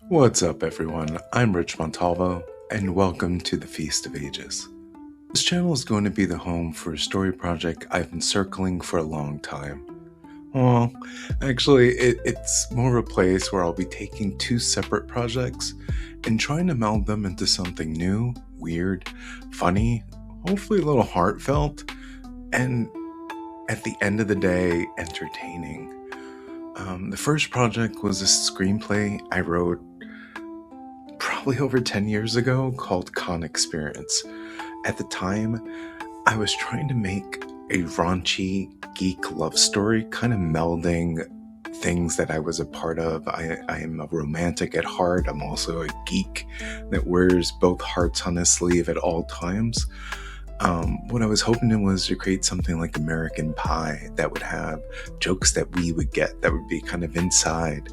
What's up, everyone? I'm Rich Montalvo, and welcome to the Feast of Ages. This channel is going to be the home for a story project I've been circling for a long time. Well, actually, it's more of a place where I'll be taking two separate projects and trying to meld them into something new, weird, funny, hopefully a little heartfelt, and at the end of the day, entertaining. The first project was a screenplay I wrote probably over 10 years ago called Con Experience. At the time, I was trying to make a raunchy geek love story, kind of melding things that I was a part of. I am a romantic at heart. I'm also a geek that wears both hearts on his sleeve at all times. What I was hoping was to create something like American Pie that would have jokes that we would get, that would be kind of inside,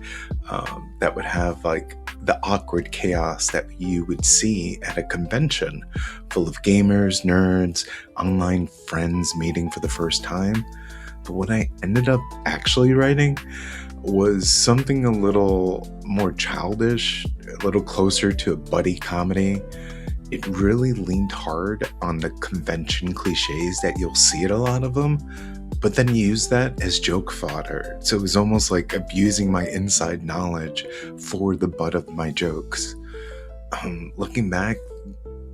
that would have like the awkward chaos that you would see at a convention full of gamers, nerds, online friends meeting for the first time. But what I ended up actually writing was something a little more childish, a little closer to a buddy comedy. It really leaned hard on the convention cliches that you'll see at a lot of them, but then use that as joke fodder. So it was almost like abusing my inside knowledge for the butt of my jokes. Looking back,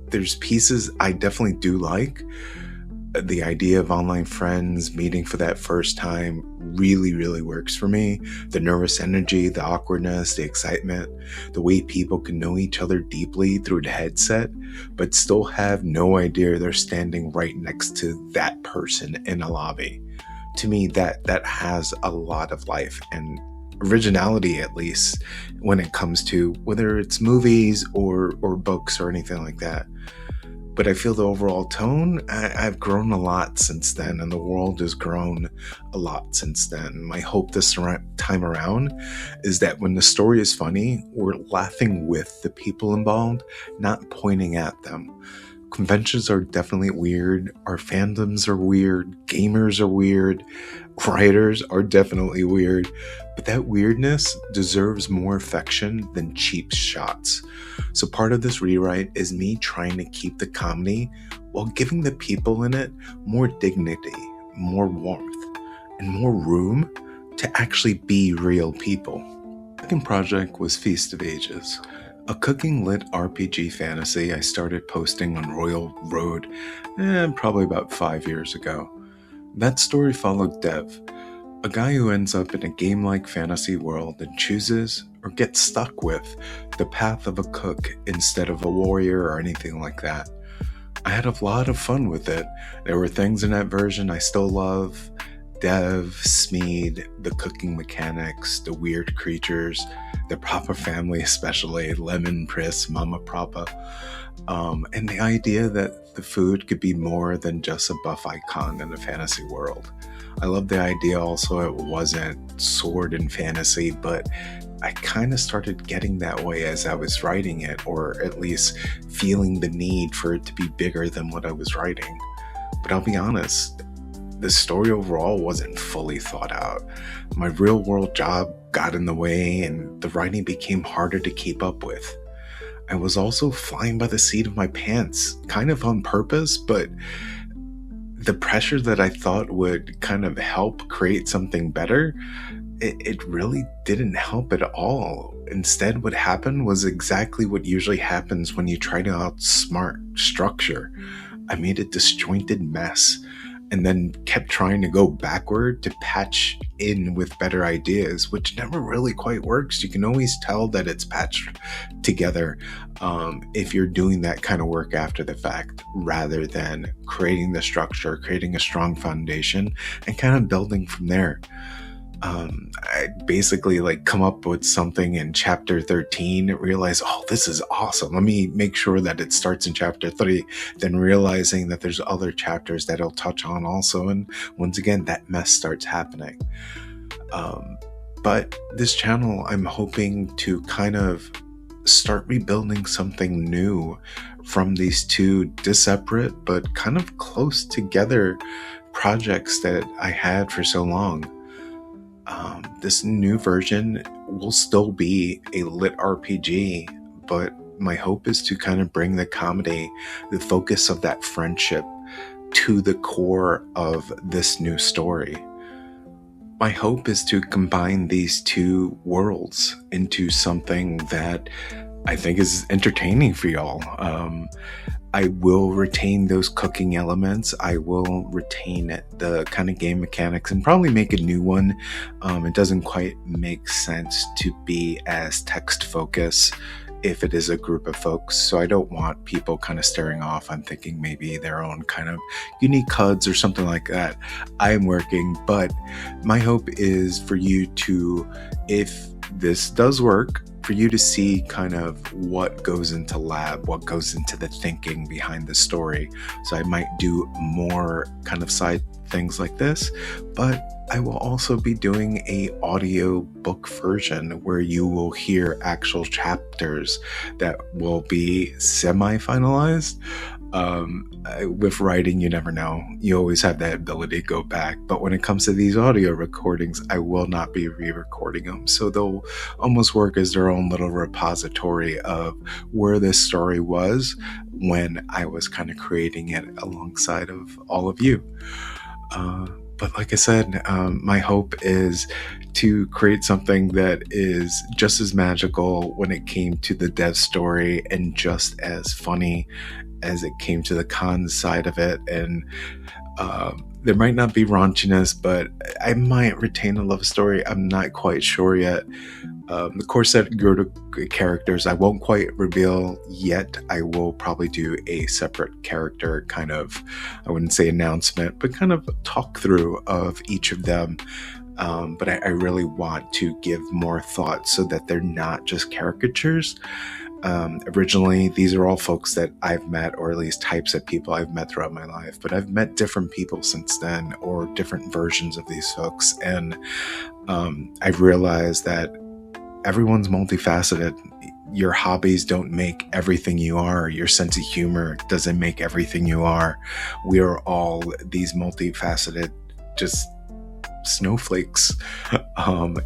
there's pieces I definitely do like. The idea of online friends meeting for that first time really works for me. The nervous energy, the awkwardness, the excitement, the way people can know each other deeply through the headset, but still have no idea they're standing right next to that person in a lobby. To me, that has a lot of life and originality, at least when it comes to whether it's movies or books or anything like that. But I feel the overall tone, I've grown a lot since then, and the world has grown a lot since then. My hope this time around is that when the story is funny, we're laughing with the people involved, not pointing at them. Conventions are definitely weird. Our fandoms are weird. Gamers are weird. Writers are definitely weird. But that weirdness deserves more affection than cheap shots. So part of this rewrite is me trying to keep the comedy while giving the people in it more dignity, more warmth, and more room to actually be real people. The second project was Feast of Ages, a cooking LitRPG fantasy I started posting on Royal Road probably about 5 years ago. That story followed Dev, a guy who ends up in a game-like fantasy world and chooses, or gets stuck with, the path of a cook instead of a warrior or anything like that. I had a lot of fun with it. There were things in that version I still love. Dev, Smeed, the cooking mechanics, the weird creatures, the proper family, especially Lemon, Pris, Mama Propa, and the idea that the food could be more than just a buff icon in a fantasy world. I love the idea also it wasn't sword and fantasy, but I kind of started getting that way as I was writing it, or at least feeling the need for it to be bigger than what I was writing. But I'll be honest, the story overall wasn't fully thought out. My real world job got in the way and the writing became harder to keep up with. I was also flying by the seat of my pants, kind of on purpose, but the pressure that I thought would kind of help create something better, it really didn't help at all. Instead, what happened was exactly what usually happens when you try to outsmart structure. I made a disjointed mess and then kept trying to go backward to patch in with better ideas, which never really quite works. You can always tell that it's patched together if you're doing that kind of work after the fact, rather than creating the structure, creating a strong foundation, and kind of building from there. I basically come up with something in chapter 13, realize, oh, this is awesome. Let me make sure that it starts in chapter 3, then realizing that there's other chapters that it'll touch on also. And once again, that mess starts happening. But this channel, I'm hoping to kind of start rebuilding something new from these two disparate but kind of close together projects that I had for so long. This new version will still be a LitRPG, but my hope is to kind of bring the comedy, the focus of that friendship, to the core of this new story. My hope is to combine these two worlds into something that I think is entertaining for y'all. I will retain those cooking elements. I will retain the kind of game mechanics and probably make a new one. It doesn't quite make sense to be as text focused if it is a group of folks. So I don't want people kind of staring off. I'm thinking maybe their own kind of unique HUDs or something like that. I am working, but my hope is for you to, if this does work, for you to see kind of what goes into lab, what goes into the thinking behind the story. So I might do more kind of side things like this, but I will also be doing a audio book version where you will hear actual chapters that will be semi-finalized. With writing, you never know. You always have that ability to go back. But when it comes to these audio recordings, I will not be re-recording them. So they'll almost work as their own little repository of where this story was when I was kind of creating it alongside of all of you. But like I said, my hope is to create something that is just as magical when it came to the dev story and just as funny as it came to the con side of it. And there might not be raunchiness, but I might retain a love story. I'm not quite sure yet. The core set of characters I won't quite reveal yet. I will probably do a separate character kind of, I wouldn't say announcement, but kind of talk through of each of them. But I really want to give more thought so that they're not just caricatures. Originally, these are all folks that I've met, or at least types of people I've met throughout my life, but I've met different people since then, or different versions of these folks. And I've realized that everyone's multifaceted. Your hobbies don't make everything you are. Your sense of humor doesn't make everything you are. We are all these multifaceted, just snowflakes,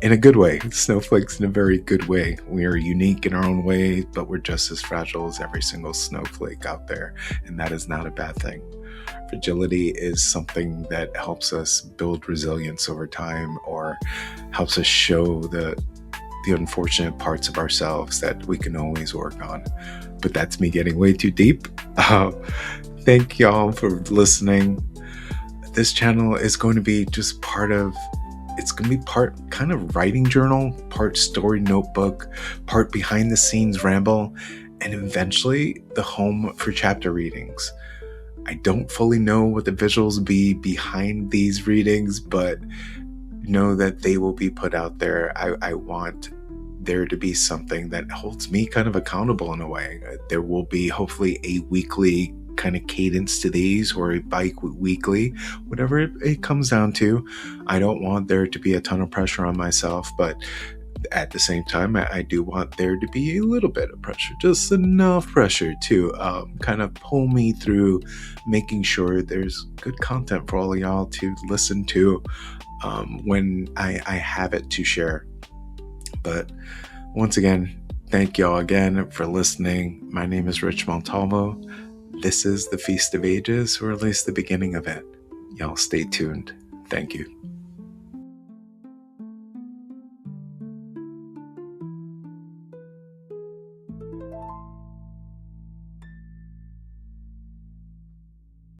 in a good way. Snowflakes in a very good way. We are unique in our own way, but we're just as fragile as every single snowflake out there, and that is not a bad thing. Fragility is something that helps us build resilience over time, or helps us show the unfortunate parts of ourselves that we can always work on. But that's me getting way too deep. Thank y'all for listening. This channel is going to be just part kind of writing journal, part story notebook, part behind the scenes ramble, and eventually the home for chapter readings. I don't fully know what the visuals will be behind these readings, but know that they will be put out there. I want there to be something that holds me kind of accountable in a way. There will be hopefully a weekly kind of cadence to these, or a bi-weekly, whatever it comes down to. I don't want there to be a ton of pressure on myself, but at the same time, I do want there to be a little bit of pressure, just enough pressure to kind of pull me through, making sure there's good content for all of y'all to listen to when I have it to share. But once again, thank y'all again for listening. My name is Rich Montalvo. This is the Feast of Ages, or at least the beginning of it. Y'all stay tuned. Thank you.